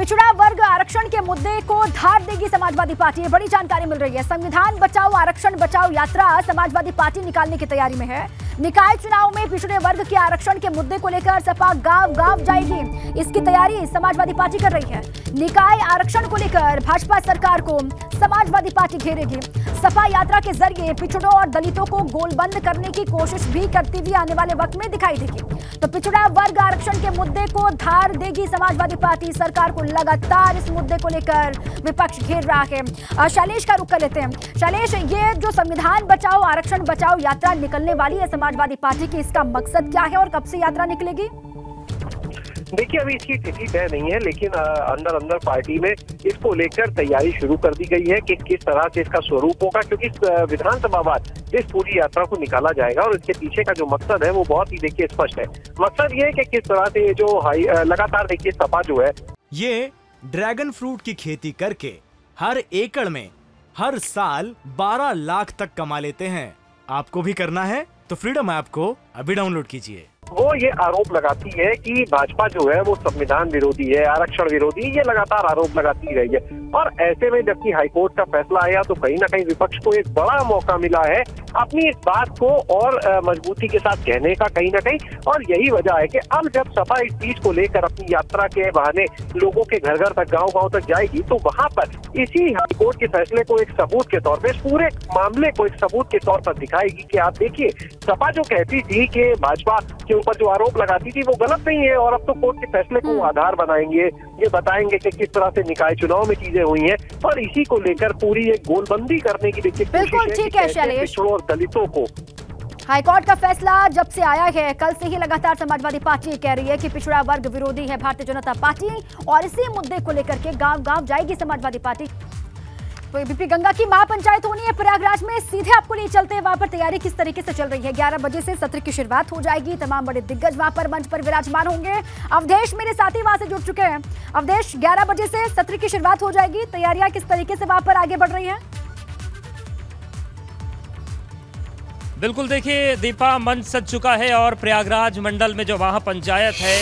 पिछड़ा वर्ग आरक्षण के मुद्दे को धार देगी समाजवादी पार्टी। बड़ी जानकारी मिल रही है। संविधान बचाओ आरक्षण बचाओ यात्रा समाजवादी पार्टी निकालने की तैयारी में है। निकाय चुनाव में पिछड़े वर्ग के आरक्षण के मुद्दे को लेकर सपा गांव-गांव जाएगी, इसकी तैयारी समाजवादी पार्टी कर रही है। निकाय आरक्षण को लेकर भाजपा सरकार को समाजवादी पार्टी घेरेगी। सपा यात्रा के जरिए पिछड़ों और दलितों को गोलबंद करने की कोशिश भी करती हुई आने वाले वक्त में दिखाई देगी। तो पिछड़ा वर्ग आरक्षण के मुद्दे को धार देगी समाजवादी पार्टी। सरकार को लगातार इस मुद्दे को लेकर विपक्ष घेर रहा है। शैलेश का रुख कर लेते हैं। शैलेश, ये जो संविधान बचाओ आरक्षण बचाओ यात्रा निकलने वाली है समाजवादी पार्टी की, इसका मकसद क्या है और कब से यात्रा निकलेगी? देखिए, अभी इसकी तिथि तय नहीं है, लेकिन अंदर पार्टी में इसको लेकर तैयारी शुरू कर दी गई है कि किस तरह से इसका स्वरूप होगा, क्योंकि विधानसभा बाद इस पूरी यात्रा को निकाला जाएगा और इसके पीछे का जो मकसद है वो बहुत ही देखिए स्पष्ट है। मकसद ये है कि किस तरह से ये जो लगातार देखिए सपा जो है ये ड्रैगन फ्रूट की खेती करके हर एकड़ में हर साल 12 लाख तक कमा लेते हैं। आपको भी करना है तो फ्रीडम ऐप को अभी डाउनलोड कीजिए। वो ये आरोप लगाती है कि भाजपा जो है वो संविधान विरोधी है, आरक्षण विरोधी, ये लगातार आरोप लगाती रही है। और ऐसे में जबकि हाईकोर्ट का फैसला आया तो कहीं ना कहीं विपक्ष को एक बड़ा मौका मिला है अपनी इस बात को और मजबूती के साथ कहने का कहीं ना कहीं। और यही वजह है कि अब जब सपा इस चीज को लेकर अपनी यात्रा के बहाने लोगों के घर घर तक गाँव तक जाएगी तो वहां पर इसी हाईकोर्ट के फैसले को एक सबूत के तौर पर, इस पूरे मामले को एक सबूत के तौर पर दिखाएगी कि आप देखिए सपा जो कहती थी कि भाजपा के ऊपर जो आरोप लगाती थी वो गलत नहीं है और अब तो कोर्ट के फैसले को आधार बनाएंगे, ये बताएंगे कि किस तरह से निकाय चुनाव में चीजें हुई हैं और इसी को लेकर पूरी एक गोलबंदी करने की देखिए बिल्कुल ठीक है शैलेश। पिछड़ों और दलितों को हाईकोर्ट का फैसला जब से आया है, कल से ही लगातार समाजवादी पार्टी कह रही है कि पिछड़ा वर्ग विरोधी है भारतीय जनता पार्टी और इसी मुद्दे को लेकर के गांव-गांव जाएगी समाजवादी पार्टी। तो एबीपी गंगा की महापंचायत होनी है प्रयागराज में, सीधे आपको ले चलते हैं वहां पर तैयारी किस तरीके से चल रही है। 11 बजे से सत्र की शुरुआत हो जाएगी। तमाम बड़े दिग्गज वहां पर मंच पर विराजमान होंगे। अवधेश मेरे साथी वहां से जुड़ चुके हैं। अवधेश, 11 बजे से सत्र की शुरुआत हो जाएगी, तैयारियां किस तरीके से वहां पर आगे बढ़ रही हैं? बिल्कुल, देखिए दीपा, मंच सज चुका है और प्रयागराज मंडल में जो महापंचायत है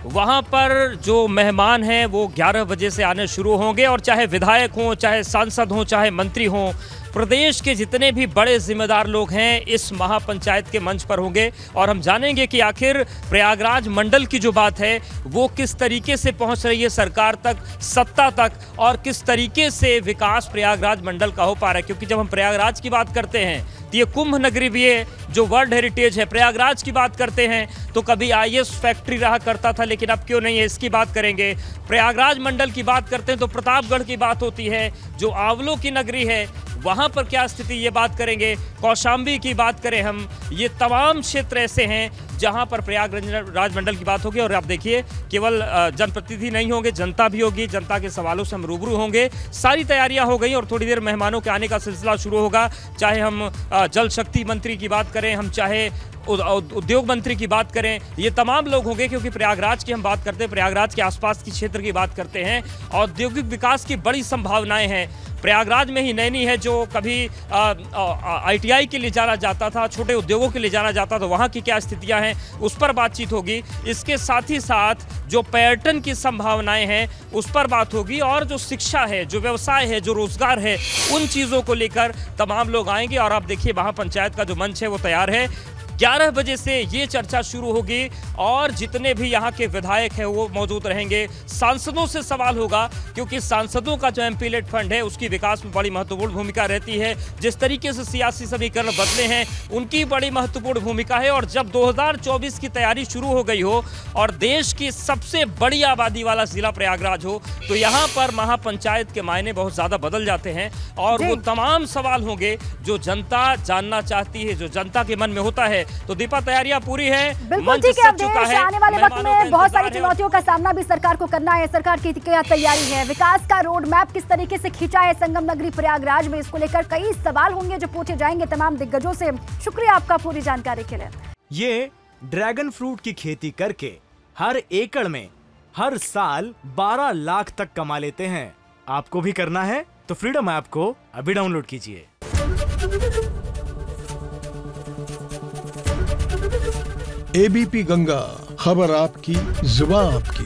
वहाँ पर जो मेहमान हैं वो 11 बजे से आने शुरू होंगे और चाहे विधायक हों, चाहे सांसद हों, चाहे मंत्री हों, प्रदेश के जितने भी बड़े जिम्मेदार लोग हैं इस महापंचायत के मंच पर होंगे और हम जानेंगे कि आखिर प्रयागराज मंडल की जो बात है वो किस तरीके से पहुंच रही है सरकार तक, सत्ता तक, और किस तरीके से विकास प्रयागराज मंडल का हो पा रहा है। क्योंकि जब हम प्रयागराज की बात करते हैं तो ये कुंभ नगरी भी है जो वर्ल्ड हेरिटेज है। प्रयागराज की बात करते हैं तो कभी आईएएस फैक्ट्री रहा करता था, लेकिन अब क्यों नहीं है, इसकी बात करेंगे। प्रयागराज मंडल की बात करते हैं तो प्रतापगढ़ की बात होती है जो आंवलों की नगरी है, वहां पर क्या स्थिति ये बात करेंगे। कौशाम्बी की बात करें हम, ये तमाम क्षेत्र ऐसे हैं जहां पर प्रयागराज मंडल की बात होगी। और आप देखिए केवल जनप्रतिनिधि नहीं होंगे, जनता भी होगी, जनता के सवालों से हम रूबरू होंगे। सारी तैयारियां हो गई और थोड़ी देर मेहमानों के आने का सिलसिला शुरू होगा। चाहे हम जल शक्ति मंत्री की बात करें, हम चाहे उद्योग मंत्री की बात करें, ये तमाम लोग होंगे। क्योंकि प्रयागराज की हम बात करते हैं, प्रयागराज के आसपास की क्षेत्र की बात करते हैं, औद्योगिक विकास की बड़ी संभावनाएं हैं। प्रयागराज में ही नैनी है जो कभी आईटीआई के लिए जाना जाता था, छोटे उद्योगों के लिए जाना जाता था, वहाँ की क्या स्थितियाँ हैं उस पर बातचीत होगी। इसके साथ ही साथ जो पर्यटन की संभावनाएं हैं उस पर बात होगी और जो शिक्षा है, जो व्यवसाय है, जो रोजगार है, उन चीज़ों को लेकर तमाम लोग आएंगे। और आप देखिए महापंचायत का जो मंच है वो तैयार है। 11 बजे से ये चर्चा शुरू होगी और जितने भी यहाँ के विधायक हैं वो मौजूद रहेंगे। सांसदों से सवाल होगा क्योंकि सांसदों का जो एमपी लेड फंड है उसकी विकास में बड़ी महत्वपूर्ण भूमिका रहती है। जिस तरीके से सियासी समीकरण बदले हैं उनकी बड़ी महत्वपूर्ण भूमिका है। और जब 2024 की तैयारी शुरू हो गई हो और देश की सबसे बड़ी आबादी वाला जिला प्रयागराज हो तो यहाँ पर महापंचायत के मायने बहुत ज़्यादा बदल जाते हैं और वो तमाम सवाल होंगे जो जनता जानना चाहती है, जो जनता के मन में होता है। तो दीपा, तैयारियां पूरी है, बिल्कुल ठीक है अवधेश। आने वाले वक्त में बहुत सारी चुनौतियों का सामना भी सरकार को करना है। सरकार की क्या तैयारी है, विकास का रोड मैप किस तरीके से खींचा है संगम नगरी प्रयागराज में, इसको लेकर कई सवाल होंगे जो पूछे जाएंगे तमाम दिग्गजों से। शुक्रिया आपका पूरी जानकारी के लिए। ये ड्रैगन फ्रूट की खेती करके हर एकड़ में हर साल 12 लाख तक कमा लेते हैं। आपको भी करना है तो फ्रीडम ऐप को अभी डाउनलोड कीजिए। एबीपी गंगा, खबर आपकी, जुबान आपकी।